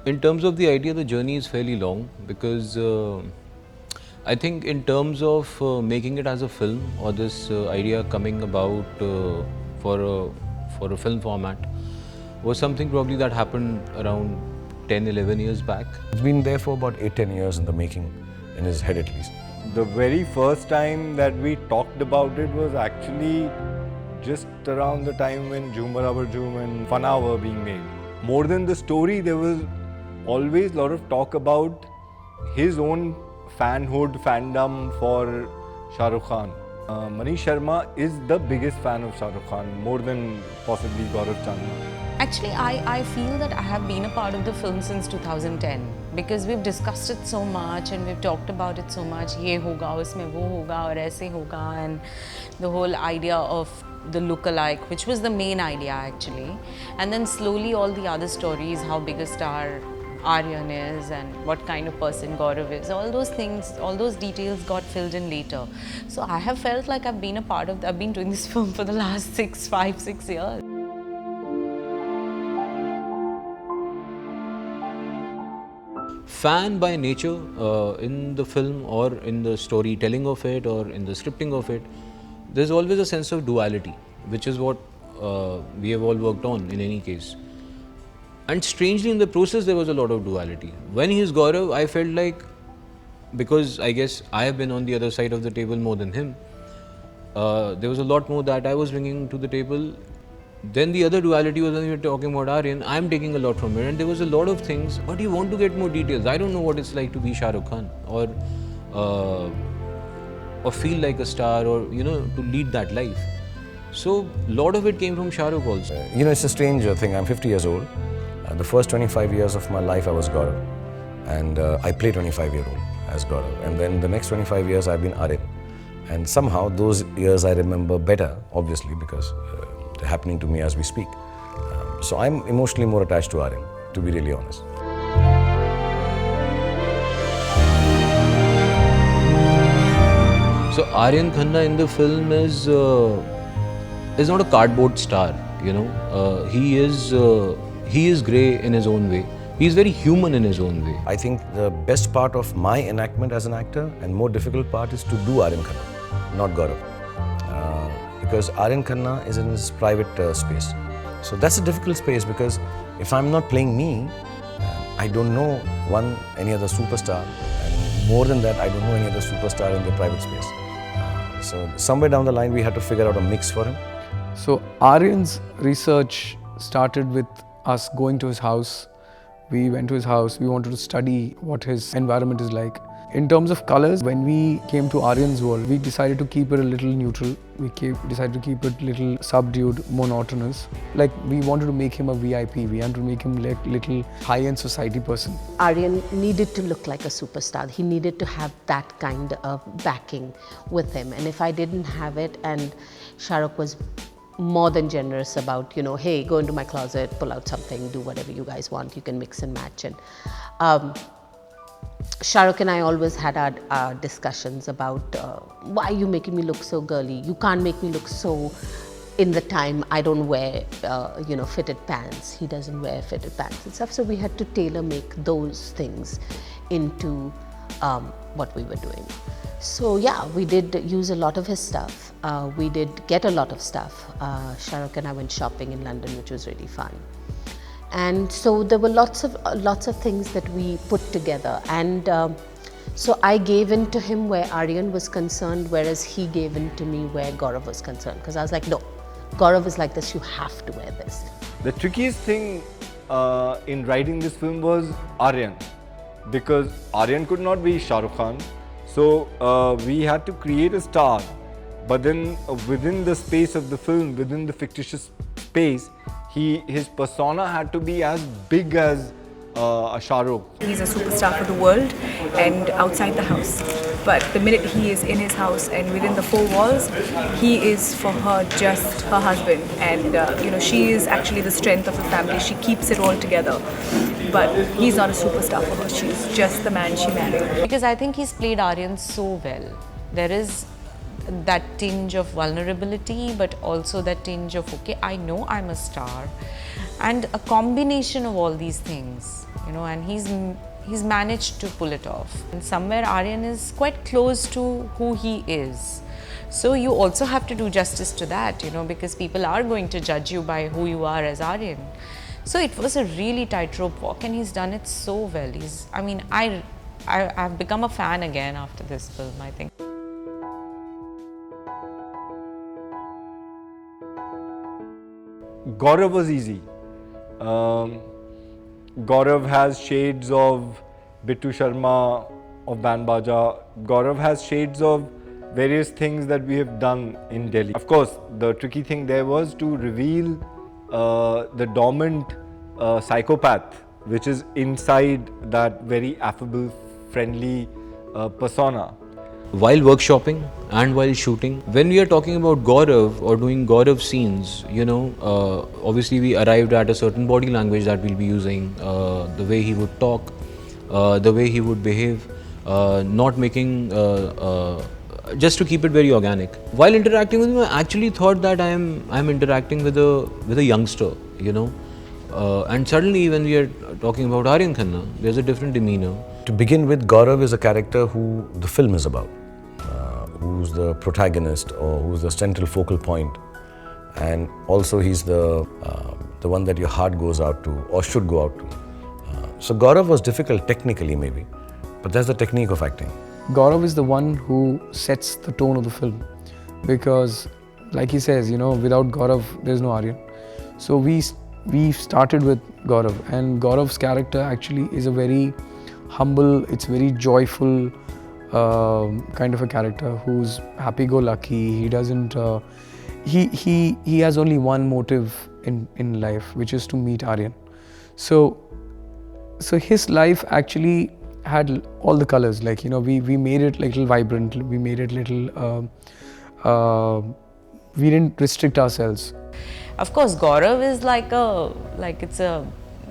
In terms of the idea, the journey is fairly long because I think in terms of making it as a film or this idea coming about for a film format was something probably that happened around 10, 11 years back. It's been there for about 8-10 years in the making, in his head at least. The very first time that we talked about it was actually just around the time when Jhoom Barabar Jhoom and Fana were being made. More than the story, there was always a lot of talk about his own fandom for Shah Rukh Khan. Maneesh Sharma is the biggest fan of Shah Rukh Khan, more than possibly Gaurav Chandna. Actually, I feel that I have been a part of the film since 2010 because we've discussed it so much and we've talked about it so much. Ye hoga, usme wo hoga, aur aise hoga, and the whole idea of the look-alike, which was the main idea actually. And then slowly all the other stories, how big a star Aryan is and what kind of person Gaurav is, all those things, all those details got filled in later. So I have felt like I've been a part of, I've been doing this film for the last 5, 6 years. Fan by nature in the film or in the storytelling of it or in the scripting of it, there's always a sense of duality, which is what we have all worked on in any case. And strangely in the process there was a lot of duality. When he is Gaurav, I felt like, because I guess I have been on the other side of the table more than him, there was a lot more that I was bringing to the table. Then the other duality was when we were talking about Aryan, I am taking a lot from it, and there was a lot of things, but you want to get more details. I don't know what it's like to be Shah Rukh Khan or feel like a star or, you know, to lead that life. So a lot of it came from Shah Rukh also. You know, it's a strange thing. I'm 50 years old. The first 25 years of my life I was Gaurav, and I played 25-year-old as Gaurav, and then the next 25 years I've been Aryan, and somehow those years I remember better, obviously, because they're happening to me as we speak. So I'm emotionally more attached to Aryan, to be really honest. So Aryan Khanna in the film is not a cardboard star, you know. He is grey in his own way. He is very human in his own way. I think the best part of my enactment as an actor and more difficult part is to do Aryan Khanna, not Gaurav. Because Aryan Khanna is in his private space. So that's a difficult space because if I'm not playing me, I don't know any other superstar, and more than that, I don't know any other superstar in their private space. So somewhere down the line, we had to figure out a mix for him. So Aryan's research started with us going to his house. We went to his house, we wanted to study what his environment is like. In terms of colors, when we came to Aryan's world, we decided to keep it a little neutral. We decided to keep it a little subdued, monotonous. Like, we wanted to make him a VIP. We wanted to make him like a little high-end society person. Aryan needed to look like a superstar. He needed to have that kind of backing with him. And if I didn't have it, and Shah Rukh was more than generous about, you know, hey, go into my closet, pull out something, do whatever you guys want, you can mix and match. And Shah Rukh and I always had our discussions about why are you making me look so girly? You can't make me look so, in the time I don't wear, you know, fitted pants. He doesn't wear fitted pants and stuff. So we had to tailor make those things into what we were doing. So yeah, we did use a lot of his stuff. We did get a lot of stuff. Shah Rukh and I went shopping in London, which was really fun. And so there were lots of things that we put together. And so I gave in to him where Aryan was concerned, whereas he gave in to me where Gaurav was concerned. Because I was like, no, Gaurav is like this, you have to wear this. The trickiest thing in writing this film was Aryan, because Aryan could not be Shah Rukh Khan. So we had to create a star, but then within the space of the film, within the fictitious space, his persona had to be as big as a Shah Rukh. He's a superstar for the world and outside the house. But the minute he is in his house and within the four walls, he is for her just her husband. And you know, she is actually the strength of the family. She keeps it all together. But he's not a superstar for her. She's just the man she married. Because I think he's played Aryan so well. There is that tinge of vulnerability, but also that tinge of, okay, I know I'm a star, and a combination of all these things, you know, and he's managed to pull it off. And somewhere Aryan is quite close to who he is. So you also have to do justice to that, you know, because people are going to judge you by who you are as Aryan. So it was a really tightrope walk, and he's done it so well. I've become a fan again after this film, I think. Gaurav was easy. Gaurav has shades of Bittu Sharma of Band Baja. Gaurav has shades of various things that we have done in Delhi. Of course, the tricky thing there was to reveal the dormant psychopath which is inside that very affable, friendly persona. While workshopping and while shooting, when we are talking about Gaurav or doing Gaurav scenes, you know, obviously we arrived at a certain body language that we'll be using, the way he would talk, the way he would behave, not making, just to keep it very organic. While interacting with him, I actually thought that I'm interacting with a youngster, you know, and suddenly when we are talking about Aryan Khanna, there's a different demeanor. To begin with, Gaurav is a character who the film is about, who's the protagonist or who's the central focal point, and also he's the one that your heart goes out to or should go out to. So Gaurav was difficult technically maybe, but that's the technique of acting. Gaurav is the one who sets the tone of the film, because like he says, you know, without Gaurav there's no Aryan. So we started with Gaurav, and Gaurav's character actually is a very humble, it's very joyful kind of a character who's happy-go-lucky. He doesn't, he has only one motive in life, which is to meet Aryan. So his life actually had all the colors, like, you know, we made it like little vibrant, we made it little, we didn't restrict ourselves. Of course, Gaurav is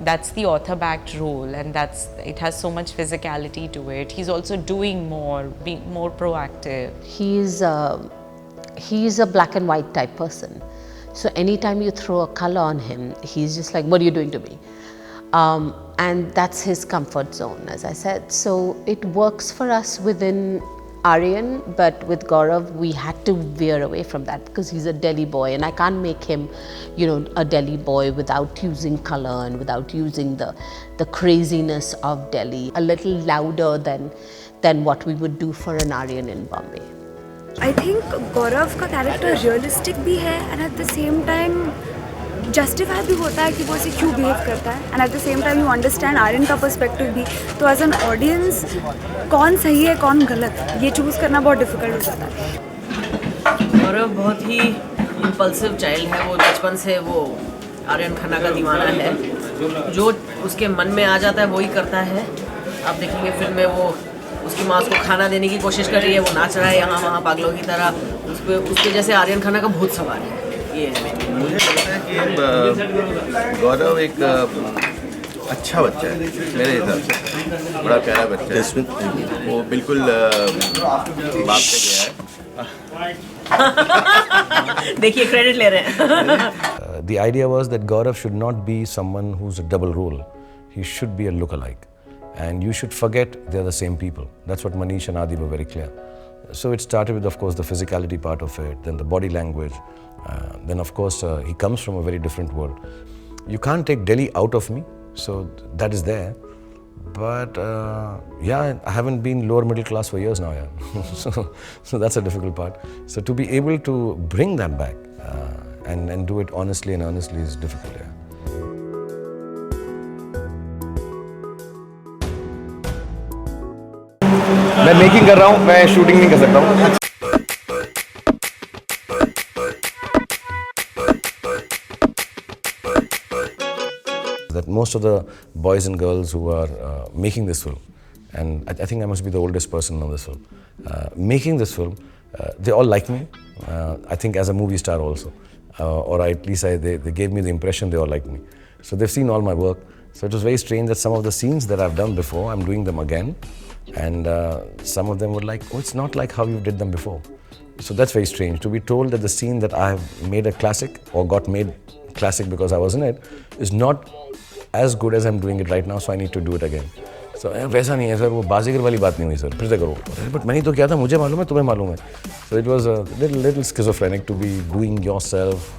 that's the author-backed role, and it has so much physicality to it. He's also doing more, being more proactive. He's a black and white type person. So anytime you throw a color on him, he's just like, what are you doing to me? And that's his comfort zone, as I said. So it works for us within Aryan, but with Gaurav, we had to veer away from that because he's a Delhi boy, and I can't make him, you know, a Delhi boy without using color and without using the craziness of Delhi. A little louder than what we would do for an Aryan in Bombay. I think Gaurav's character realistic भी है, and at the same time justify भी होता है कि वो ऐसे क्यों behave करता है, and at the same time you understand Aryan का perspective भी. तो as an audience कौन सही है कौन गलत, ये choose करना बहुत difficult हो जाता है. गौरव बहुत ही impulsive child है, वो बचपन से वो आर्यन खन्ना का दीवाना है, जो उसके मन में आ जाता है वो ही करता है. आप देखेंगे फिल्म में वो उसकी माँ उसको खाना देने की कोशिश कर रही है, वो नाच रहा है यहाँ वहाँ पागलों की तरह, उसके जैसे आर्यन खन्ना का भूत सवार है. मुझे लगता है कि गौरव एक अच्छा बच्चा है मेरे हिसाब से, बड़ा प्यारा बच्चा है, वो बिल्कुल बाप से गया है. देखिए क्रेडिट ले रहे हैं. The idea was that Gaurav should not be someone who's a double role. He should be a lookalike, and you should forget they're the same people. That's what Maneesh and Adi were very clear. So it started with, of course, the physicality part of it, then the body language. Then, of course, he comes from a very different world. You can't take Delhi out of me, so that is there. But yeah, I haven't been lower middle class for years now. Yeah. so that's a difficult part. So to be able to bring that back and do it honestly and earnestly is difficult. Yeah. मैं making कर रहा हूँ, मैं shooting नहीं कर सकता हूँ. That most of the boys and girls who are making this film, and I think I must be the oldest person on this film, making this film, they all like me. I think as a movie star also, or at least they gave me the impression they all like me. So they've seen all my work. So it was very strange that some of the scenes that I've done before, I'm doing them again. And some of them were like, oh, it's not like how you did them before. So that's very strange, to be told that the scene that I have made a classic or got made classic because I was in it is not as good as I'm doing it right now, so I need to do it again. So वैसा नहीं है sir, वो बाजीगर वाली बात नहीं हुई sir, फिर से करो. But मैंने तो किया था, मुझे मालूम है, तुम्हें मालूम है. So it was a little schizophrenic to be doing yourself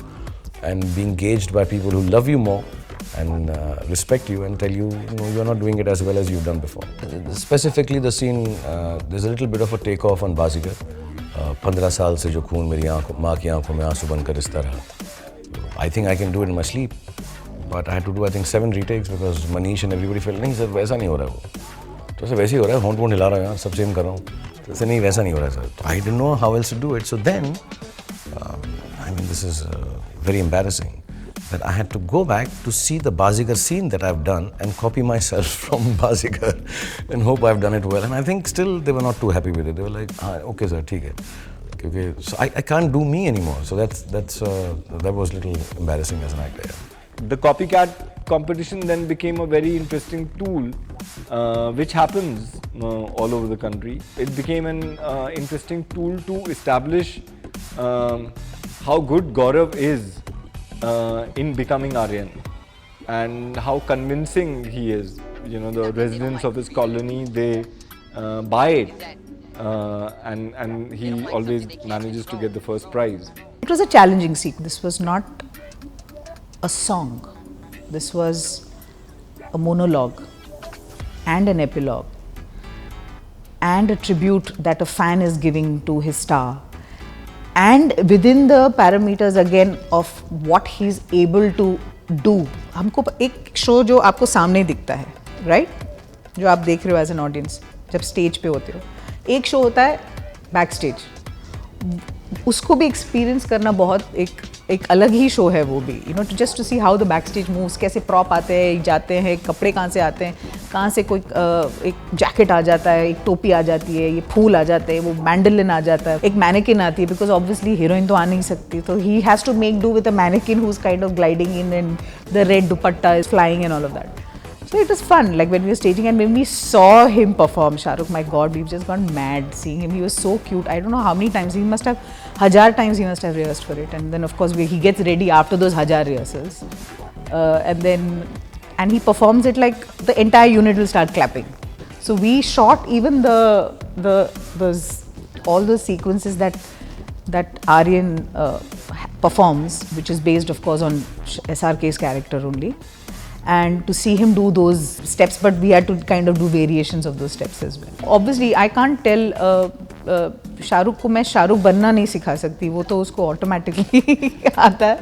and being gauged by people who love you more and respect you and tell you, you're not doing it as well as you've done before. Specifically the scene, there's a little bit of a takeoff on बाजीगर. 15 साल से जो खून मेरी माँ की आंखों में आंसू बनकर रिश्ता रहा. I think I can do it in my sleep, but I had to do I think 7 retakes because Maneesh and everybody felt नहीं सर वैसा नहीं हो रहा है वो. तो सर वैसे ही हो रहा है, होंठ वोंठ हिला रहा है यार, सब सेम कर रहा हूँ. तो ऐसे नहीं वैसा नहीं हो रहा है sir. I didn't know how else to do it. So then, I mean this is very embarrassing that I had to go back to see the Bazigar scene that I've done and copy myself from Bazigar and hope I've done it well. And I think still they were not too happy with it. They were like, okay sir, theek hai. Okay. So I can't do me anymore. So that was a little embarrassing as an actor. Yeah. The copycat competition then became a very interesting tool which happens all over the country. It became an interesting tool to establish how good Gaurav is in becoming Aryan and how convincing he is. The residents of his colony, they buy it and he always manages to get the first prize. It was a challenging sequence. This was not a song. This was a monologue and an epilogue and a tribute that a fan is giving to his star. And within the parameters again of what he's able to do. हमको एक show जो आपको सामने दिखता है, right? जो आप देख रहे हो as an audience, जब स्टेज पे होते हो. एक शो होता है बैक स्टेज. उसको भी एक्सपीरियंस करना बहुत एक अलग ही शो है वो भी. Just to see how the back stage moves, कैसे प्रॉप आते हैं जाते हैं, कपड़े कहाँ से आते हैं, कहाँ से कोई एक जैकेट आ जाता है, एक टोपी आ जाती है, ये फूल आ जाते हैं, वो मैंडलिन आ जाता है, एक मैनेकिन आती है बिकॉज ऑब्वियसली हीरोइन तो आ नहीं सकती, तो he has to make do with a mannequin who is kind of gliding in and the red dupatta is flying and all of that. So it was fun, like when we were staging and when we saw him perform, Shah Rukh, my God, we've just gone mad seeing him. He was so cute. I don't know how many times, he must have, 1,000 times he must have rehearsed for it. And then of course he gets ready after those 1,000 rehearsals. And he performs it like the entire unit will start clapping. So we shot even all those sequences that Aryan performs, which is based of course on SRK's character only. And to see him do those steps, but we had to kind of do variations of those steps as well. Obviously, I can't tell Shah Rukh को मैं Shah Rukh बनना नहीं सिखा सकती, वो तो उसको automatically आता है.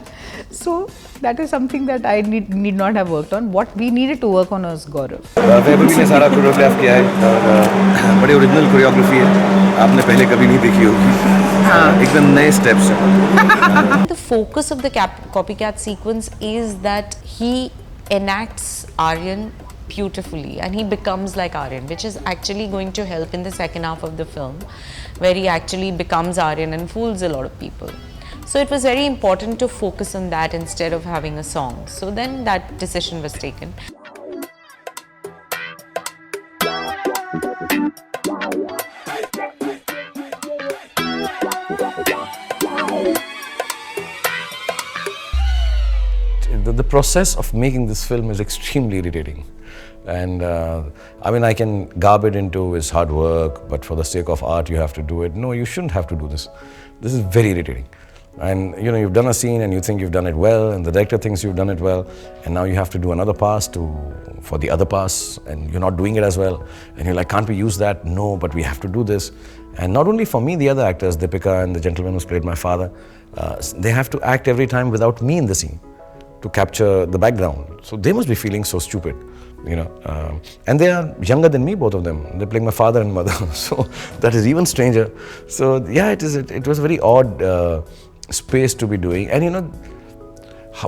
So that is something that I need not have worked on. What we needed to work on was Gaurav. Vaibhavi ने सारा कोरियोग्राफ किया है और बड़े ओरिजिनल कोरियोग्राफी है, आपने पहले कभी नहीं देखी होगी. एकदम नए स्टेप्स हैं. The focus of the copycat sequence is that he enacts Aryan beautifully and he becomes like Aryan, which is actually going to help in the second half of the film where he actually becomes Aryan and fools a lot of people. So it was very important to focus on that instead of having a song. So then that decision was taken. The process of making this film is extremely irritating. And I mean, I can garb it into it's hard work, but for the sake of art, you have to do it. No, you shouldn't have to do this. This is very irritating. And you've done a scene and you think you've done it well, and the director thinks you've done it well, and now you have to do another pass for the other pass, and you're not doing it as well. And you're like, can't we use that? No, but we have to do this. And not only for me, the other actors, Deepika and the gentleman who's played my father, they have to act every time without me in the scene to capture the background. So they must be feeling so stupid, and they are younger than me, both of them. They're playing my father and mother, so that is even stranger. So yeah, it was a very odd space to be doing. And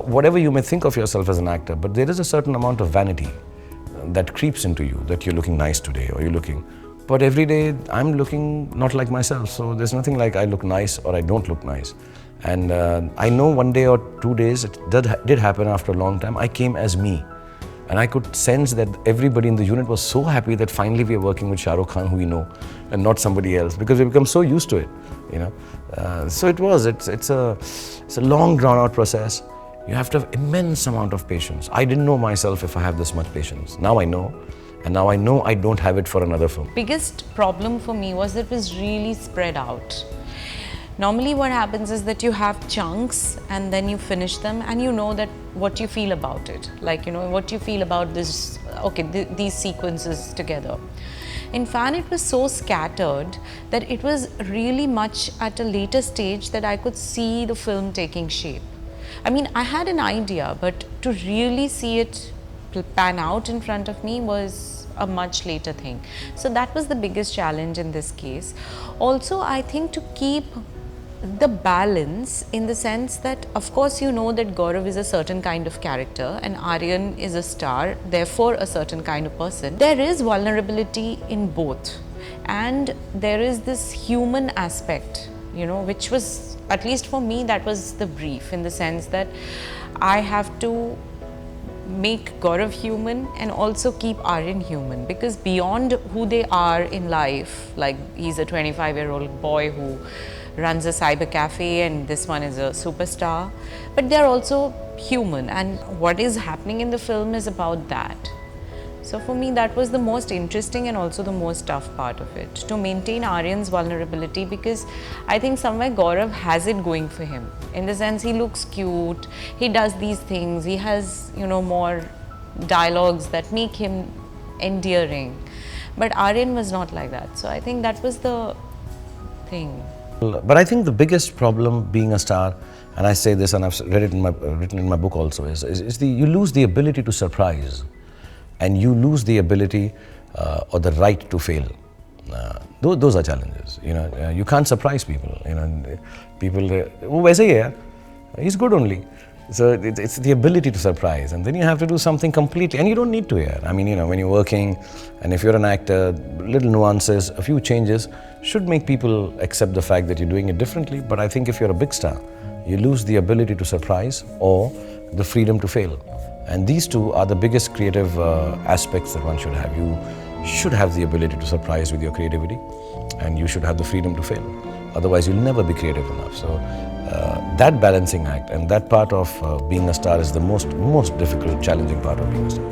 whatever you may think of yourself as an actor, but there is a certain amount of vanity that creeps into you, that you're looking nice today or you're looking, but every day I'm looking not like myself. So there's nothing like I look nice or I don't look nice. And I know one day or 2 days, it did happen after a long time, I came as me. And I could sense that everybody in the unit was so happy that finally we are working with Shah Rukh Khan, who we know, and not somebody else, because we become so used to it, you know. So it's a long drawn out process. You have to have immense amount of patience. I didn't know myself if I have this much patience. Now I know, and now I know I don't have it for another film. Biggest problem for me was that it was really spread out. Normally what happens is that you have chunks and then you finish them and you know that what you feel about it. Like, you know, what you feel about this, okay, these sequences together. In fact, it was so scattered that it was really much at a later stage that I could see the film taking shape. I mean, I had an idea, but to really see it pan out in front of me was a much later thing. So that was the biggest challenge in this case. Also, I think to keep the balance in the sense that, of course, you know that Gaurav is a certain kind of character and Aryan is a star, therefore a certain kind of person. There is vulnerability in both, and there is this human aspect, you know, which was, at least for me, that was the brief, in the sense that I have to make Gaurav human and also keep Aryan human, because beyond who they are in life, like he's a 25-year-old boy who runs a cyber cafe and this one is a superstar, but they're also human, and what is happening in the film is about that. So for me, that was the most interesting and also the most tough part of it, to maintain Aryan's vulnerability, because I think somewhere Gaurav has it going for him, in the sense he looks cute, he does these things, he has, you know, more dialogues that make him endearing, but Aryan was not like that. So I think that was the thing. But I think the biggest problem being a star, and I say this and I've read it in written in my book also, is you lose the ability to surprise, and you lose the ability or the right to fail. Those are challenges. You know, you can't surprise people. You know, people, oh, वैसे ही है, he's good only. So it's the ability to surprise, and then you have to do something completely, and you don't need to hear. I mean, you know, when you're working, and if you're an actor, little nuances, a few changes should make people accept the fact that you're doing it differently. But I think if you're a big star, you lose the ability to surprise or the freedom to fail. And these two are the biggest creative aspects that one should have. You should have the ability to surprise with your creativity, and you should have the freedom to fail. Otherwise, you'll never be creative enough. So that balancing act and that part of being a star is the most difficult, challenging part of being a star.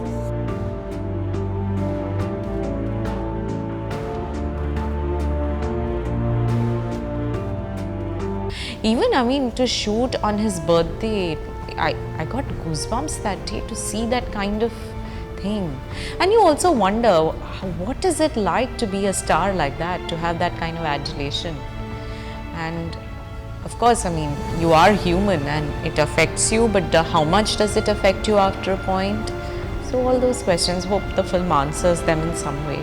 Even, I mean, to shoot on his birthday, I got goosebumps that day to see that kind of thing. And you also wonder, what is it like to be a star like that, to have that kind of adulation? And of course, I mean, you are human and it affects you, but how much does it affect you after a point? So all those questions, hope the film answers them in some way.